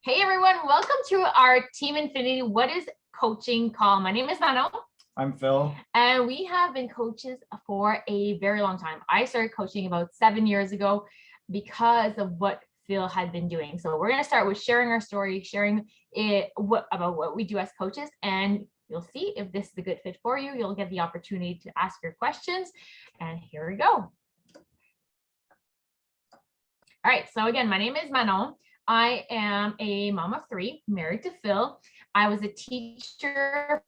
Hey everyone, welcome to our Team Infinity What is Coaching call. My name is Manon. I'm Phil. And we have been coaches for a very long time. I started coaching about 7 years ago because of what Phil had been doing. So we're going to start with sharing our story, sharing about what we do as coaches, and you'll see if this is a good fit for you. You'll get the opportunity to ask your questions. And here we go. All right, so again, my name is Manon. I am a mom of 3, married to Phil. I was a teacher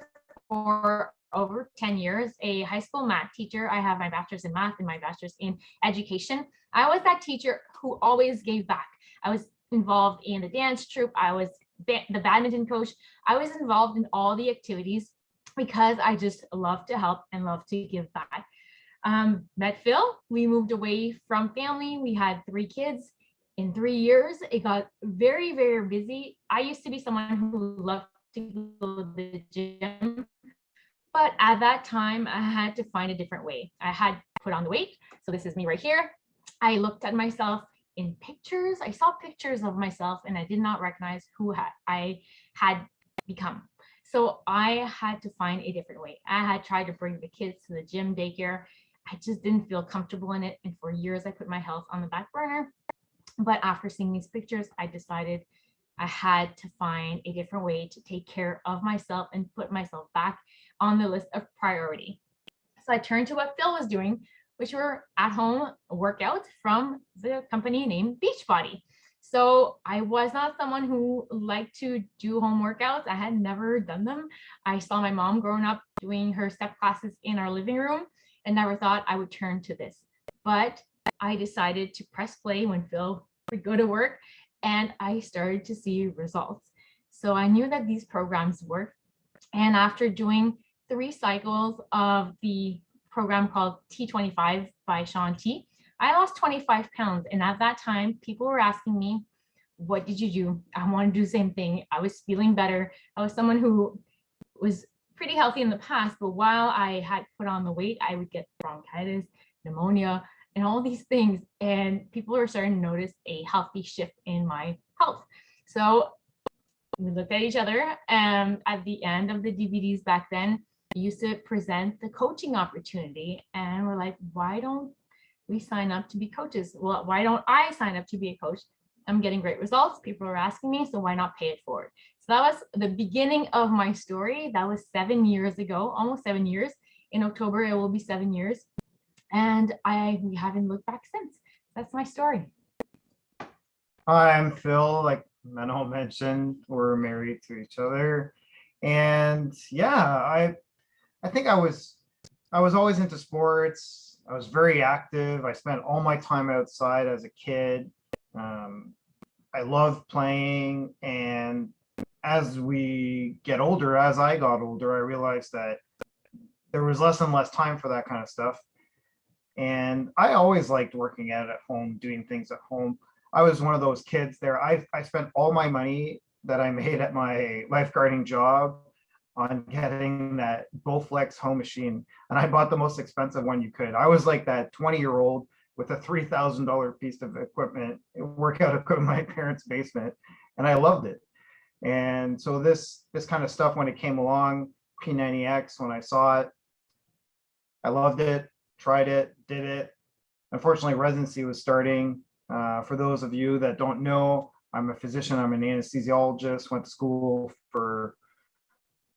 for over 10 years, a high school math teacher. I have my bachelor's in math and my bachelor's in education. I was that teacher who always gave back. I was involved in the dance troupe. I was the badminton coach. I was involved in all the activities because I just love to help and love to give back. Met Phil. We moved away from family. We had 3 kids. In 3 years, it got very, very busy. I used to be someone who loved to go to the gym, but at that time, I had to find a different way. I had put on the weight. So this is me right here. I looked at myself in pictures. I saw pictures of myself and I did not recognize who I had become. So I had to find a different way. I had tried to bring the kids to the gym, daycare. I just didn't feel comfortable in it. And for years, I put my health on the back burner. But after seeing these pictures, I decided I had to find a different way to take care of myself and put myself back on the list of priority. So I turned to what Phil was doing, which were at-home workouts from the company named Beachbody. So I was not someone who liked to do home workouts. I had never done them. I saw my mom growing up doing her step classes in our living room and never thought I would turn to this. But I decided to press play when Phil would go to work and I started to see results. So I knew that these programs worked. And after doing 3 cycles of the program called T25 by Shaun T, I lost 25 pounds. And at that time, people were asking me, what did you do? I want to do the same thing. I was feeling better. I was someone who was pretty healthy in the past, but while I had put on the weight, I would get bronchitis, pneumonia, and all these things. And people were starting to notice a healthy shift in my health. So we looked at each other, and at the end of the DVDs back then, we used to present the coaching opportunity. And we're like, why don't we sign up to be coaches? Well, why don't I sign up to be a coach? I'm getting great results. People are asking me, so why not pay it forward? So that was the beginning of my story. That was 7 years ago, almost 7 years. In October, it will be 7 years. And we haven't looked back since. That's my story. Hi, I'm Phil. Like Manon mentioned, we're married to each other. And yeah, I think I was always into sports. I was very active. I spent all my time outside as a kid. I loved playing. And as we get older, as I got older, I realized that there was less and less time for that kind of stuff. And I always liked working out at home, doing things at home. I was one of those kids there. I spent all my money that I made at my lifeguarding job on getting that Bowflex home machine. And I bought the most expensive one you could. I was like that 20-year-old with a $3,000 piece of equipment, workout equipment in my parents' basement. And I loved it. And so this kind of stuff, when it came along, P90X, when I saw it, I loved it. Tried it, did it. Unfortunately, residency was starting. For those of you that don't know, I'm a physician, I'm an anesthesiologist, went to school for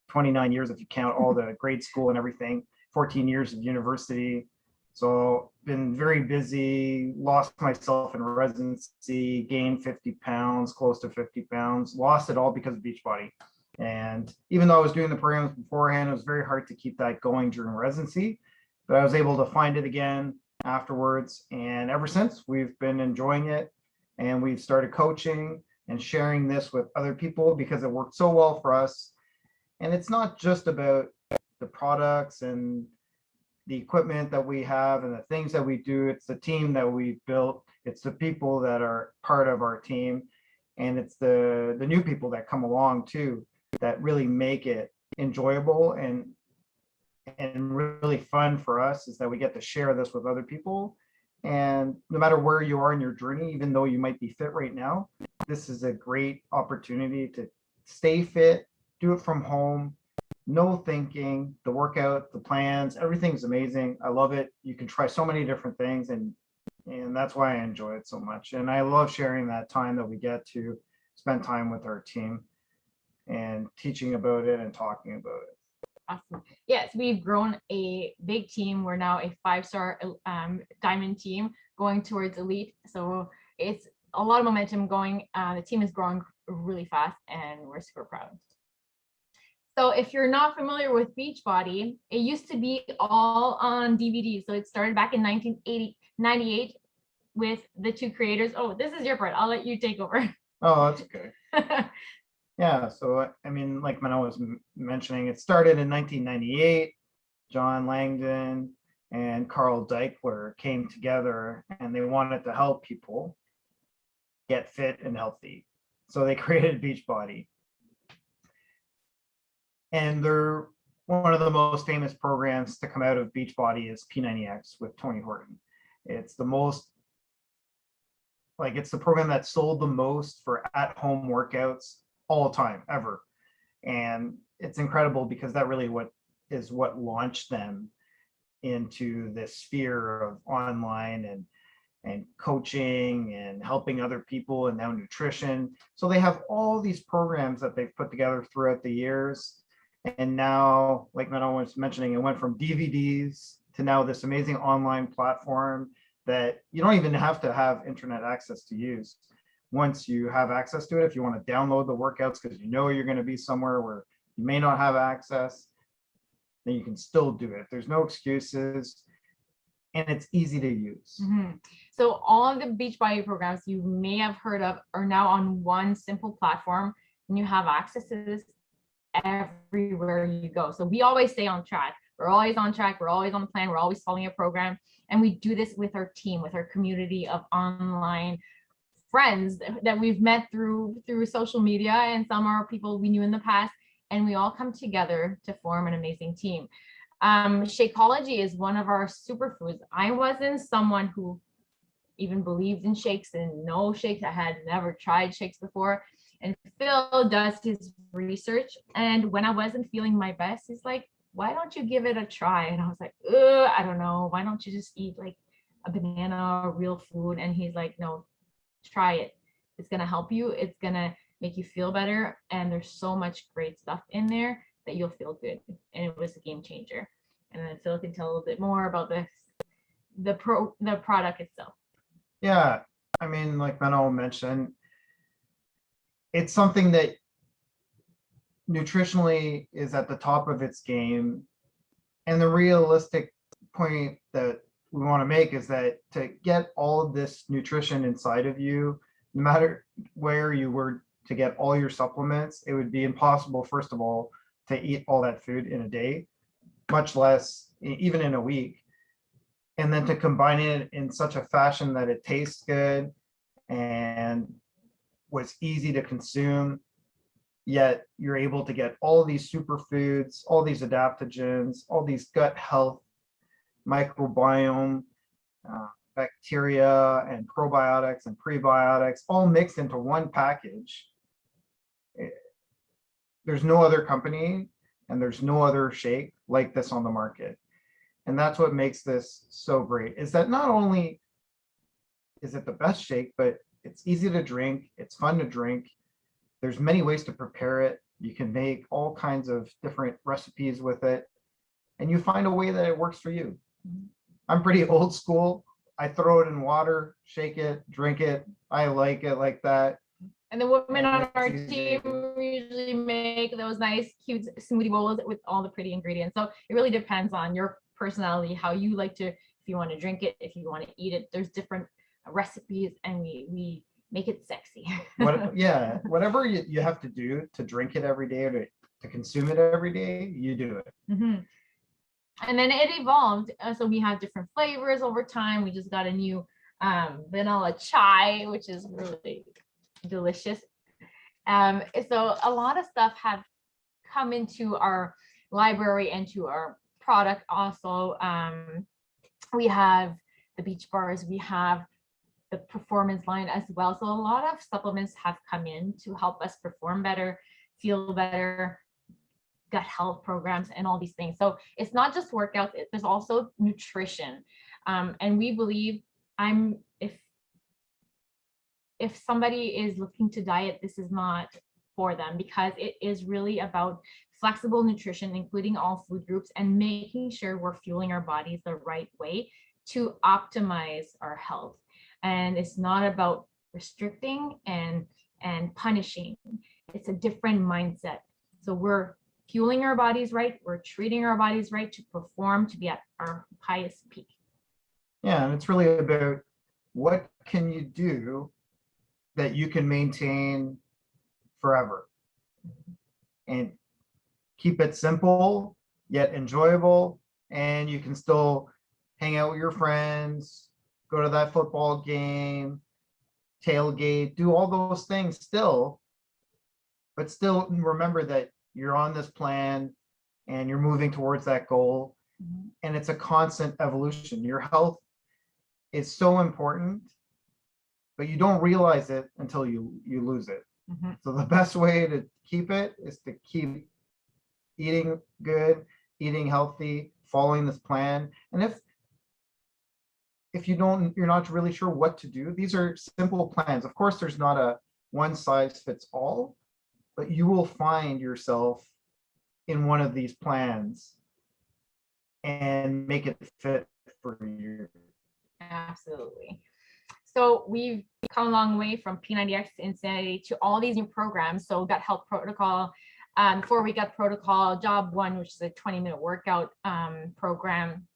29 years if you count all the grade school and everything, 14 years of university. So been very busy, lost myself in residency, gained 50 pounds, close to 50 pounds, lost it all because of Beachbody. And even though I was doing the programs beforehand, it was very hard to keep that going during residency. But I was able to find it again afterwards. And ever since, we've been enjoying it. And we've started coaching and sharing this with other people because it worked so well for us. And it's not just about the products and the equipment that we have and the things that we do. It's the team that we've built. It's the people that are part of our team. And it's the new people that come along too, that really make it enjoyable and really fun for us, is that we get to share this with other people. And no matter where you are in your journey, even though you might be fit right now, this is a great opportunity to stay fit, do it from home, no thinking, the workout, the plans, everything's amazing. I love it. You can try so many different things, and that's why I enjoy it so much. And I love sharing that time that we get to spend time with our team and teaching about it and talking about it. Awesome. Yes, we've grown a big team. We're now a 5-star diamond team going towards elite. So it's a lot of momentum going. The team is growing really fast and we're super proud. So if you're not familiar with Beachbody, it used to be all on DVD. So it started back in 1998 with the two creators. Oh, this is your part. I'll let you take over. Oh, that's okay. Yeah, so I mean, like Manon was mentioning, it started in 1998. John Langdon and Carl Deichler came together and they wanted to help people get fit and healthy. So they created Beachbody. And they're one of the most famous programs to come out of Beachbody is P90X with Tony Horton. It's the most, like, it's the program that sold the most for at-home workouts all time ever. And it's incredible because that really what launched them into this sphere of online and coaching and helping other people and now nutrition. So they have all these programs that they've put together throughout the years. And now, like Manon was mentioning, it went from DVDs to now this amazing online platform that you don't even have to have internet access to use. Once you have access to it, if you want to download the workouts because you know you're going to be somewhere where you may not have access, then you can still do it. There's no excuses and it's easy to use. Mm-hmm. So all of the Beachbody programs you may have heard of are now on one simple platform and you have access to this everywhere you go. So we always stay on track. We're always on track. We're always on the plan. We're always following a program. And we do this with our team, with our community of online friends that we've met through social media, and some are people we knew in the past, and we all come together to form an amazing team. Shakeology is one of our superfoods. I wasn't someone who even believed in shakes and no shakes. I had never tried shakes before. And Phil does his research. And when I wasn't feeling my best, he's like, why don't you give it a try? And I was like, I don't know. Why don't you just eat like a banana or real food? And he's like, no, try it. It's going to help you. It's going to make you feel better. And there's so much great stuff in there that you'll feel good. And it was a game changer. And then Phil can tell a little bit more about the product itself. Yeah, I mean, like Manon mentioned, it's something that nutritionally is at the top of its game. And the realistic point that we want to make is that to get all of this nutrition inside of you, no matter where you were to get all your supplements, it would be impossible, first of all, to eat all that food in a day, much less even in a week. And then to combine it in such a fashion that it tastes good and was easy to consume, yet you're able to get all these superfoods, all these adaptogens, all these gut health, microbiome, bacteria and probiotics and prebiotics all mixed into one package. There's no other company and there's no other shake like this on the market. And that's what makes this so great, is that not only is it the best shake, but it's easy to drink, it's fun to drink. There's many ways to prepare it. You can make all kinds of different recipes with it, and you find a way that it works for you. I'm pretty old school. I throw it in water, shake it, drink it. I like it like that. And the women on our team usually make those nice, cute smoothie bowls with all the pretty ingredients. So it really depends on your personality, how you like to, if you want to drink it, if you want to eat it. There's different recipes, and we make it sexy. Whatever you have to do to drink it every day or to consume it every day, you do it. Mm-hmm. And then it evolved. So we have different flavors over time. We just got a new vanilla chai, which is really delicious. So a lot of stuff have come into our library and to our product also. We have the beach bars, we have the performance line as well. So a lot of supplements have come in to help us perform better, feel better, gut health programs, and all these things. So it's not just workouts, there's also nutrition. And we believe if somebody is looking to diet, this is not for them, because it is really about flexible nutrition, including all food groups, and making sure we're fueling our bodies the right way to optimize our health. And it's not about restricting and punishing. It's a different mindset. So we're fueling our bodies right, we're treating our bodies right to perform, to be at our highest peak. Yeah, and it's really about what can you do that you can maintain forever and keep it simple yet enjoyable, and you can still hang out with your friends, go to that football game, tailgate, do all those things still, but still remember that you're on this plan and you're moving towards that goal. And it's a constant evolution. Your health is so important, but you don't realize it until you lose it. So the best way to keep it is to keep eating good, eating healthy, following this plan. And if you're not really sure what to do, these are simple plans. Of course, there's not a one size fits all, but you will find yourself in one of these plans and make it fit for you. Absolutely. So we've come a long way from P90X to Insanity to all these new programs. So gut health protocol, 4-week gut protocol, job 1, which is a 20-minute workout program,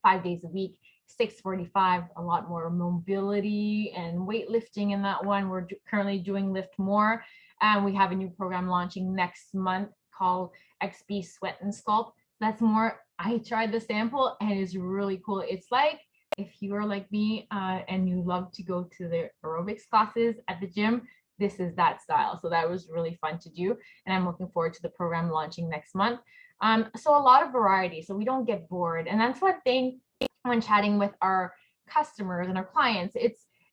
5 days a week, 645, a lot more mobility and weightlifting in that one. We're currently doing Lift More, and we have a new program launching next month called XB Sweat and Sculpt. That's more, I tried the sample and it's really cool. It's like if you are like me and you love to go to the aerobics classes at the gym, this is that style. So that was really fun to do, and I'm looking forward to the program launching next month. So a lot of variety, so we don't get bored. And that's one thing when chatting with our customers and our clients,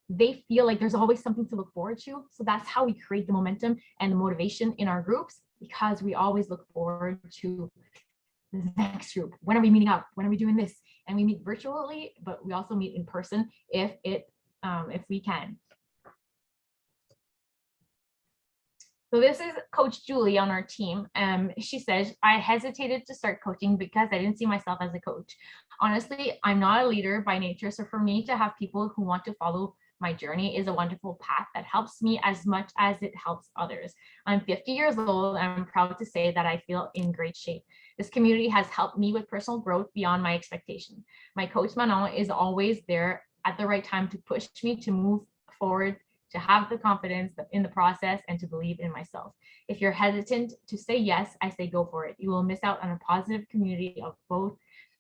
they feel like there's always something to look forward to. So that's how we create the momentum and the motivation in our groups, because we always look forward to the next group. When are we meeting up? When are we doing this? And we meet virtually, but we also meet in person if we can. So this is Coach Julie on our team. She says, I hesitated to start coaching because I didn't see myself as a coach. Honestly, I'm not a leader by nature. So for me to have people who want to follow my journey is a wonderful path that helps me as much as it helps others. I'm 50 years old, and I'm proud to say that I feel in great shape. This community has helped me with personal growth beyond my expectations. My coach Manon is always there at the right time to push me to move forward, to have the confidence in the process, and to believe in myself. If you're hesitant to say yes, I say go for it. You will miss out on a positive community of both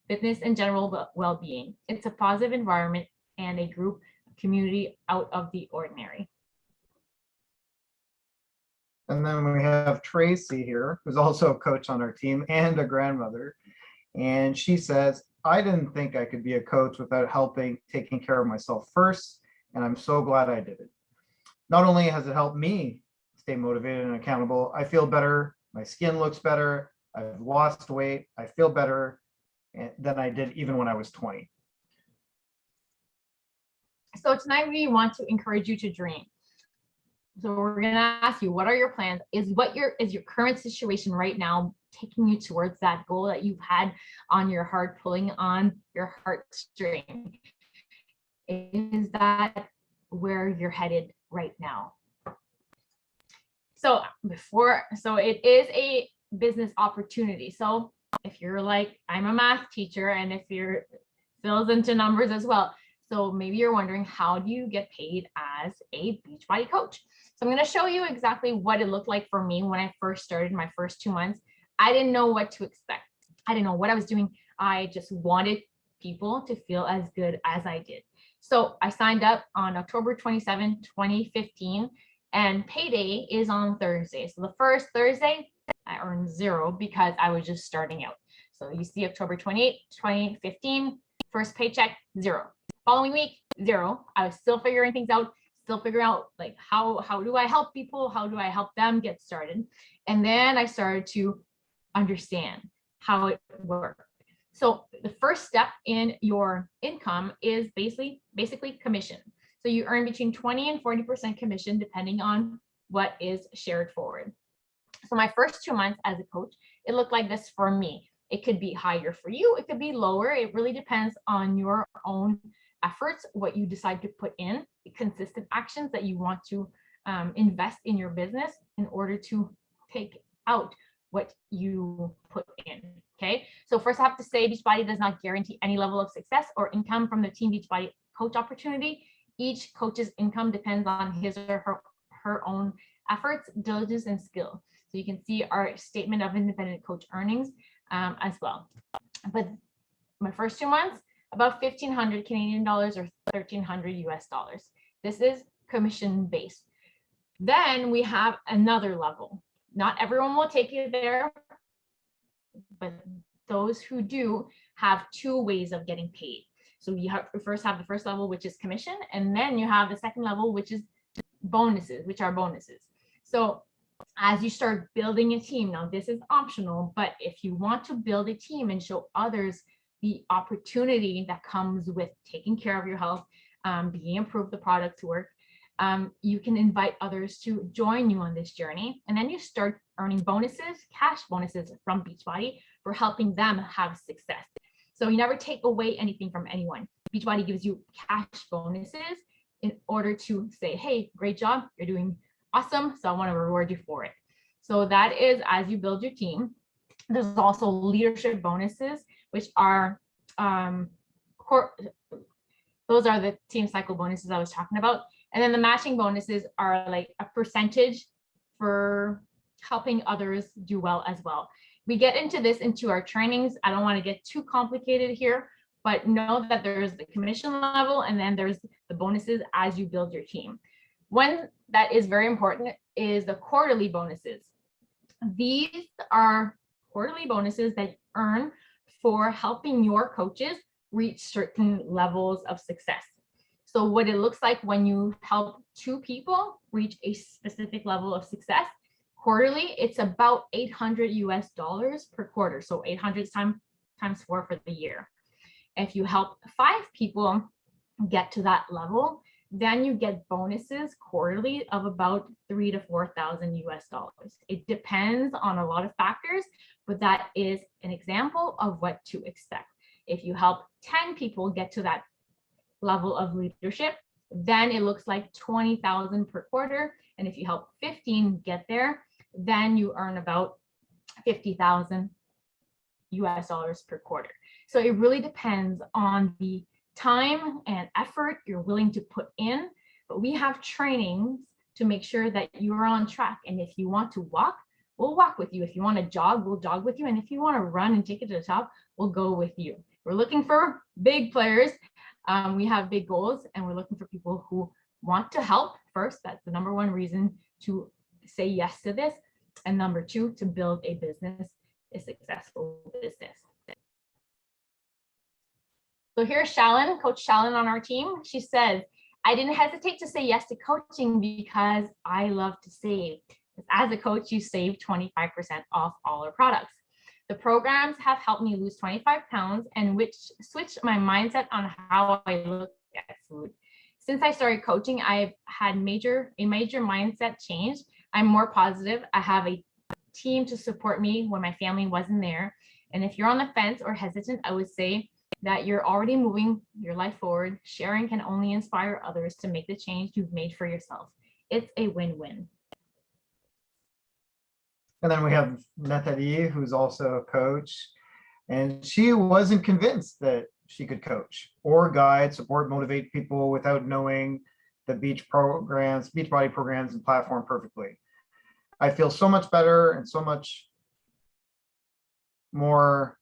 fitness and general well-being. It's a positive environment and a group community out of the ordinary. And then we have Tracy here, who's also a coach on our team and a grandmother. And she says, I didn't think I could be a coach without taking care of myself first. And I'm so glad I did it. Not only has it helped me stay motivated and accountable, I feel better. My skin looks better. I've lost weight. I feel better than I did even when I was 20. So tonight we want to encourage you to dream. So we're going to ask you, what are your plans? Is your current situation right now taking you towards that goal that you've had on your heart, pulling on your heartstring? Is that where you're headed right now? So it is a business opportunity. So if you're like, I'm a math teacher, and if you're fills into numbers as well. So maybe you're wondering, how do you get paid as a Beachbody coach? So I'm going to show you exactly what it looked like for me when I first started my first 2 months. I didn't know what to expect. I didn't know what I was doing. I just wanted people to feel as good as I did. So I signed up on October 27, 2015, and payday is on Thursday. So the first Thursday, I earned $0 because I was just starting out. So you see October 28, 2015, first paycheck, $0. Following week, zero. I was still figuring things out, still figuring out like how do I help people? How do I help them get started? And then I started to understand how it worked. So the first step in your income is basically commission. So you earn between 20 and 40% commission depending on what is shared forward. So my first 2 months as a coach, it looked like this for me. It could be higher for you, it could be lower. It really depends on your own efforts, what you decide to put in, the consistent actions that you want to invest in your business in order to take out what you put in. Okay. So first I have to say Beachbody does not guarantee any level of success or income from the Team Beachbody coach opportunity. Each coach's income depends on his or her own efforts, diligence, and skill. So you can see our statement of independent coach earnings as well. But my first 2 months, about 1,500 Canadian dollars or 1,300 US dollars. This is commission based. Then we have another level. Not everyone will take you there, but those who do have 2 ways of getting paid. So you first have the first level, which is commission, and then you have the second level, which is bonuses, which are bonuses. So as you start building a team, now this is optional, but if you want to build a team and show others the opportunity that comes with taking care of your health, being improve the product to work, you can invite others to join you on this journey. And then you start earning bonuses, cash bonuses from Beachbody for helping them have success. So you never take away anything from anyone. Beachbody gives you cash bonuses in order to say, hey, great job, you're doing awesome, so I want to reward you for it. So that is as you build your team. There's also leadership bonuses, which are those are the team cycle bonuses I was talking about. And then the matching bonuses are like a percentage for helping others do well as well. We get into this into our trainings. I don't want to get too complicated here, but know that there's the commission level and then there's the bonuses as you build your team. One that is very important is the quarterly bonuses. These are quarterly bonuses that you earn for helping your coaches reach certain levels of success. So what it looks like when you help 2 people reach a specific level of success quarterly, it's about 800 US dollars per quarter. So 800 times 4 for the year. If you help 5 people get to that level, then you get bonuses quarterly of about 3,000 to 4,000 US dollars. It depends on a lot of factors, but that is an example of what to expect. If you help 10 people get to that level of leadership, then it looks like 20,000 per quarter. And if you help 15 get there, then you earn about 50,000 US dollars per quarter. So it really depends on the time and effort you're willing to put in, but we have trainings to make sure that you're on track. And if you want to walk, we'll walk with you. If you want to jog, we'll jog with you. And if you want to run and take it to the top, we'll go with you. We're looking for big players. We have big goals and we're looking for people who want to help first. That's the number 1 reason to say yes to this. And number 2, to build a business, a successful business. So here's Shallon, Coach Shallon on our team. She says, I didn't hesitate to say yes to coaching because I love to save. As a coach, you save 25% off all our products. The programs have helped me lose 25 pounds and which switched my mindset on how I look at food. Since I started coaching, I've had a major mindset change. I'm more positive. I have a team to support me when my family wasn't there. And if you're on the fence or hesitant, I would say that you're already moving your life forward. Sharing can only inspire others to make the change you've made for yourself. It's a win-win. And then we have Nathalie, who's also a coach, and she wasn't convinced that she could coach or guide, support, motivate people without knowing the Beachbody programs and platform perfectly. I feel so much better and so much more.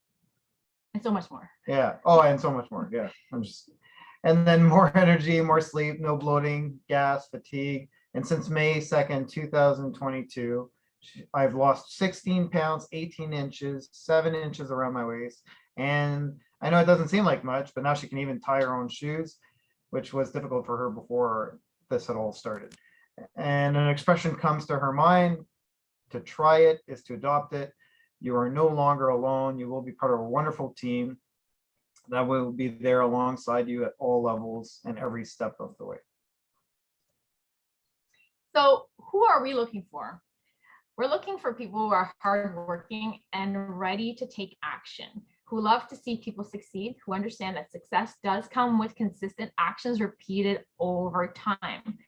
And so much more. Yeah. Oh, and so much more. Yeah. And then more energy, more sleep, no bloating, gas, fatigue. And since May 2nd, 2022, I've lost 16 pounds, 18 inches, 7 inches around my waist. And I know it doesn't seem like much, but now she can even tie her own shoes. which was difficult for her before this had all started. And an expression comes to her mind: to try it is to adopt it. You are no longer alone. You will be part of a wonderful team that will be there alongside you at all levels and every step of the way. So who are we looking for? We're looking for people who are hardworking and ready to take action, who love to see people succeed, who understand that success does come with consistent actions repeated over time.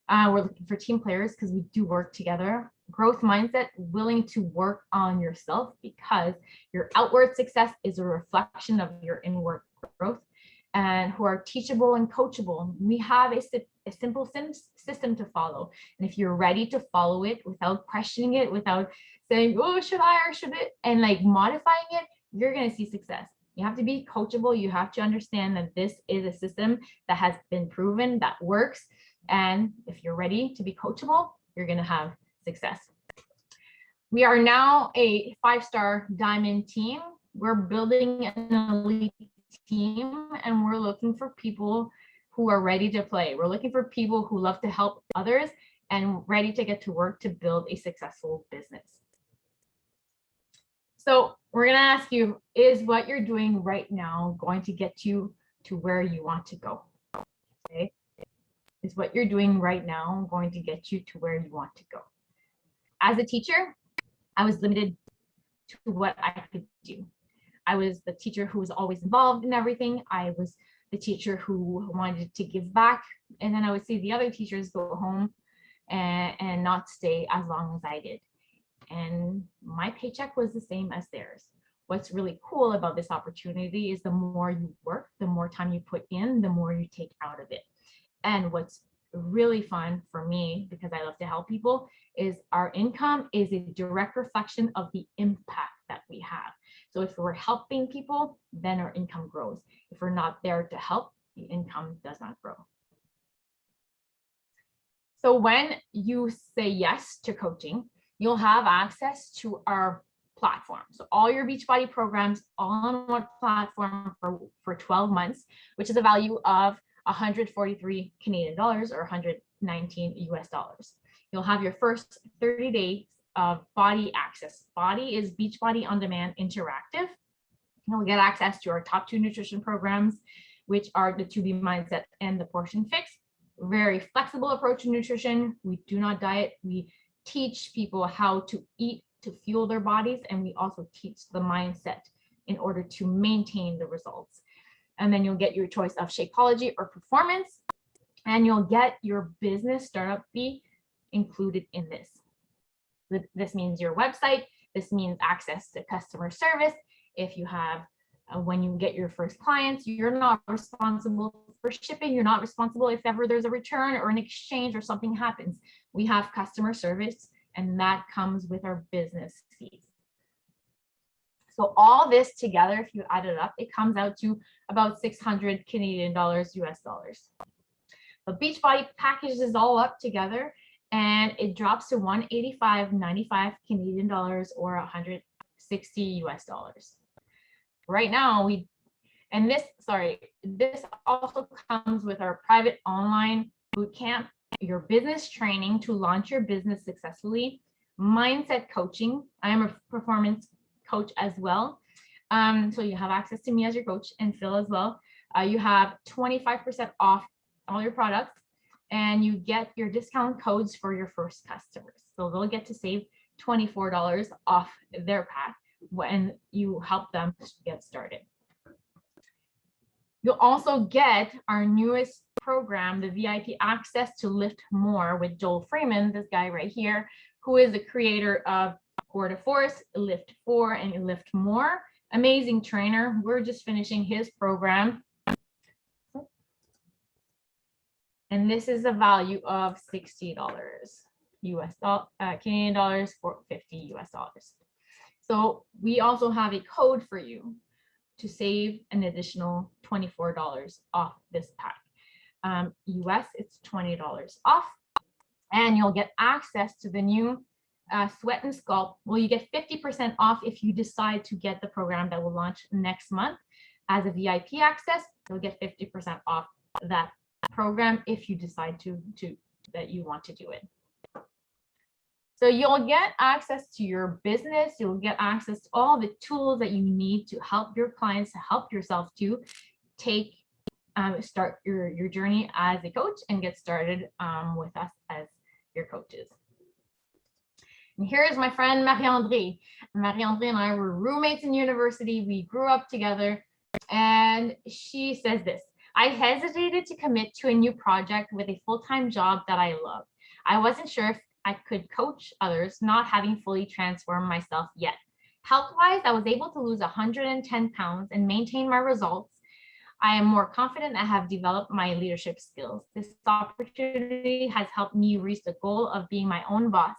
We're looking for team players because we do work together. Growth mindset, willing to work on yourself because your outward success is a reflection of your inward growth. And who are teachable and coachable. We have a simple system to follow. And if you're ready to follow it without questioning it, without saying, oh, should I or should it, and like modifying it, you're going to see success. You have to be coachable. You have to understand that this is a system that has been proven, that works. And if you're ready to be coachable, you're going to have success. We are now a 5-star diamond team. We're building an elite team, and we're looking for people who are ready to play. We're looking for people who love to help others and ready to get to work to build a successful business. So we're going to ask you, is what you're doing right now going to get you to where you want to go? Okay. Is what you're doing right now going to get you to where you want to go? As a teacher, I was limited to what I could do. I was the teacher who was always involved in everything. I was the teacher who wanted to give back. And then I would see the other teachers go home and not stay as long as I did. And my paycheck was the same as theirs. What's really cool about this opportunity is the more you work, the more time you put in, the more you take out of it. And what's really fun for me, because I love to help people, is our income is a direct reflection of the impact that we have. So if we're helping people, then our income grows. If we're not there to help, the income does not grow. So when you say yes to coaching, you'll have access to our platform. So all your Beachbody programs all on one platform for 12 months, which is a value of 143 Canadian dollars or 119 US dollars. You'll have your first 30 days of Body access. Body is Beachbody On Demand Interactive. You'll get access to our top 2 nutrition programs, which are the 2B Mindset and the Portion Fix. Very flexible approach to nutrition. We do not diet. We teach people how to eat to fuel their bodies, and we also teach the mindset in order to maintain the results. And then you'll get your choice of Shapeology or Performance, and you'll get your business startup fee included in this. This means your website. This means access to customer service. If you have, when you get your first clients, you're not responsible for shipping. You're not responsible if ever there's a return or an exchange or something happens. We have customer service, and that comes with our business fees. So all this together, if you add it up, it comes out to about 600 Canadian dollars, US dollars. The Beachbody packages all up together, and it drops to 185.95 Canadian dollars or 160 US dollars. Right now, this also comes with our private online bootcamp, your business training to launch your business successfully, mindset coaching. I am a performance coach as well. So you have access to me as your coach and Phil as well. You have 25% off all your products, and you get your discount codes for your first customers. So they'll get to save $24 off their pack when you help them get started. You'll also get our newest program, the VIP Access to Lift More with Joel Freeman, this guy right here, who is the creator of Core to Force, Lift 4, and Lift More. Amazing trainer. We're just finishing his program. And this is a value of $60 Canadian dollars for 50 US dollars. So we also have a code for you to save an additional $24 off this pack. US, it's $20 off, and you'll get access to the new Sweat and Sculpt. Well, you get 50% off if you decide to get the program that will launch next month. As a VIP access, you'll get 50% off that program if you decide that you want to do it. So you'll get access to your business, you'll get access to all the tools that you need to help your clients, to help yourself to take start your journey as a coach and get started with us as your coaches. And here's my friend Marie-André. Marie-André and I were roommates in university. We grew up together, and she says this: I hesitated to commit to a new project with a full-time job that I love. I wasn't sure if I could coach others, not having fully transformed myself yet. Health-wise, I was able to lose 110 pounds and maintain my results. I am more confident. I have developed my leadership skills. This opportunity has helped me reach the goal of being my own boss.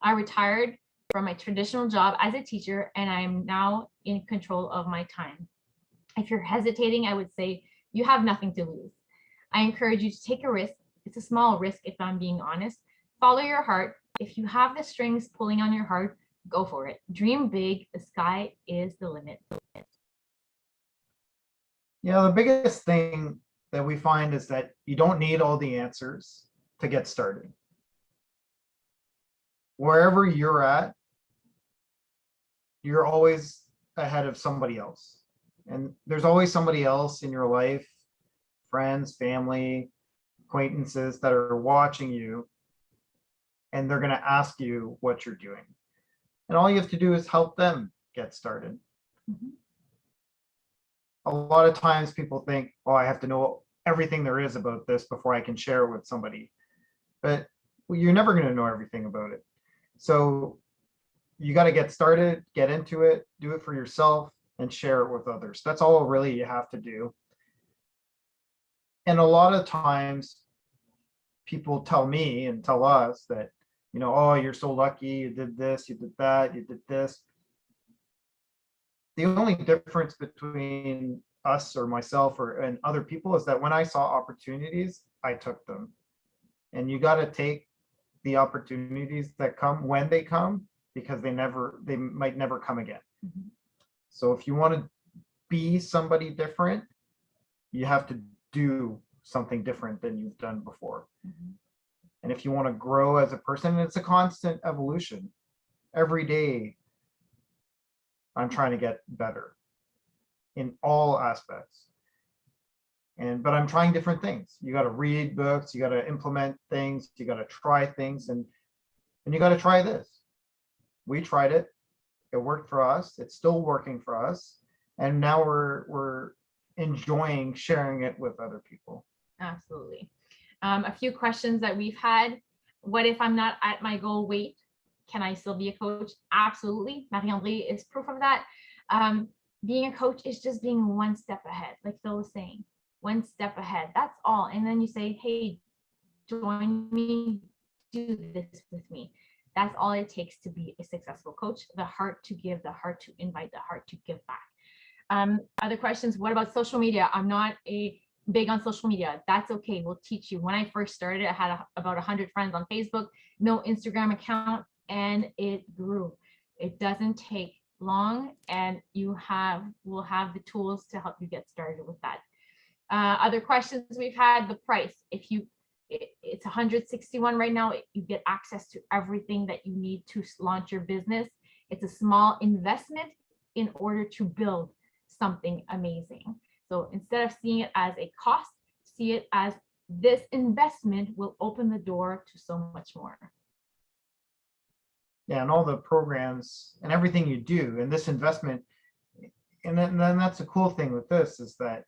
I retired from my traditional job as a teacher, and I am now in control of my time. If you're hesitating, I would say you have nothing to lose. I encourage you to take a risk. It's a small risk, if I'm being honest. Follow your heart. If you have the strings pulling on your heart, go for it. Dream big. The sky is the limit. Yeah, the biggest thing that we find is that you don't need all the answers to get started. Wherever you're at, you're always ahead of somebody else. And there's always somebody else in your life, friends, family, acquaintances that are watching you, and they're going to ask you what you're doing. And all you have to do is help them get started. Mm-hmm. A lot of times people think, oh, I have to know everything there is about this before I can share it with somebody. But you're never going to know everything about it. So you got to get started, get into it, do it for yourself, and share it with others. That's all really you have to do. And a lot of times people tell me and tell us that, you know, oh, you're so lucky, you did this, you did that, you did this. The only difference between us or myself and other people is that when I saw opportunities, I took them. And you got to take the opportunities that come when they come, because they might never come again. Mm-hmm. So if you want to be somebody different, you have to do something different than you've done before. Mm-hmm. And if you want to grow as a person, it's a constant evolution. Every day, I'm trying to get better in all aspects. But I'm trying different things. You got to read books, you got to implement things, you got to try things, and you got to try this. We tried it. It worked for us. It's still working for us. And now we're enjoying sharing it with other people. Absolutely. A few questions that we've had. What if I'm not at my goal weight? Can I still be a coach? Absolutely. Marie-André is proof of that. Being a coach is just being one step ahead, like Phil was saying, one step ahead. That's all. And then you say, hey, join me, do this with me. That's all it takes to be a successful coach. The heart to give, the heart to invite, the heart to give back. Other questions. What about social media? I'm not big on social media. That's okay. We'll teach you. When I first started, I had about 100 friends on Facebook, no Instagram account, and it grew. It doesn't take long, and will have the tools to help you get started with that. Other questions we've had: the price. It's 161 right now. You get access to everything that you need to launch your business. It's a small investment in order to build something amazing. So instead of seeing it as a cost, see it as this investment will open the door to so much more. Yeah, and all the programs and everything you do, and this investment, and then that's the cool thing with this, is that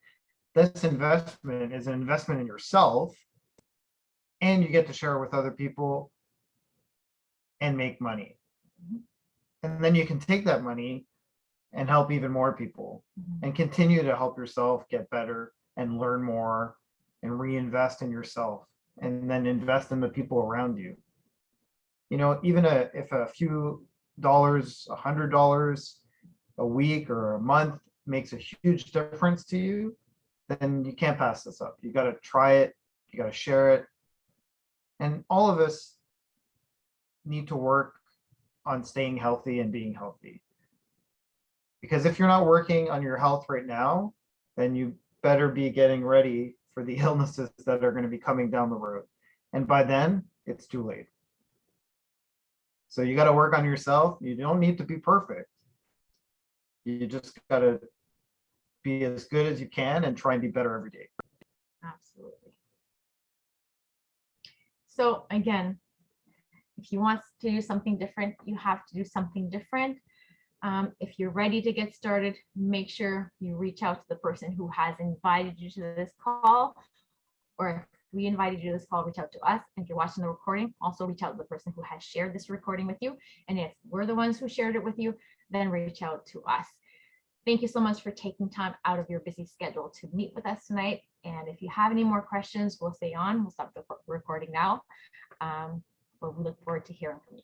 this investment is an investment in yourself, and you get to share with other people and make money. Mm-hmm. And then you can take that money and help even more people, mm-hmm. and continue to help yourself get better and learn more and reinvest in yourself, and then invest in the people around you. You know, even if a few dollars, $100 a week or a month makes a huge difference to you, then you can't pass this up. You got to try it. You got to share it. And all of us need to work on staying healthy and being healthy. Because if you're not working on your health right now, then you better be getting ready for the illnesses that are going to be coming down the road. And by then, it's too late. So you got to work on yourself. You don't need to be perfect. You just got to be as good as you can and try and be better every day. Absolutely. So again, if you want to do something different, you have to do something different. If you're ready to get started, make sure you reach out to the person who has invited you to this call, or if we invited you to this call, reach out to us. And if you're watching the recording, also reach out to the person who has shared this recording with you. And if we're the ones who shared it with you, then reach out to us. Thank you so much for taking time out of your busy schedule to meet with us tonight. And if you have any more questions, we'll stay on. We'll stop the recording now. But we look forward to hearing from you.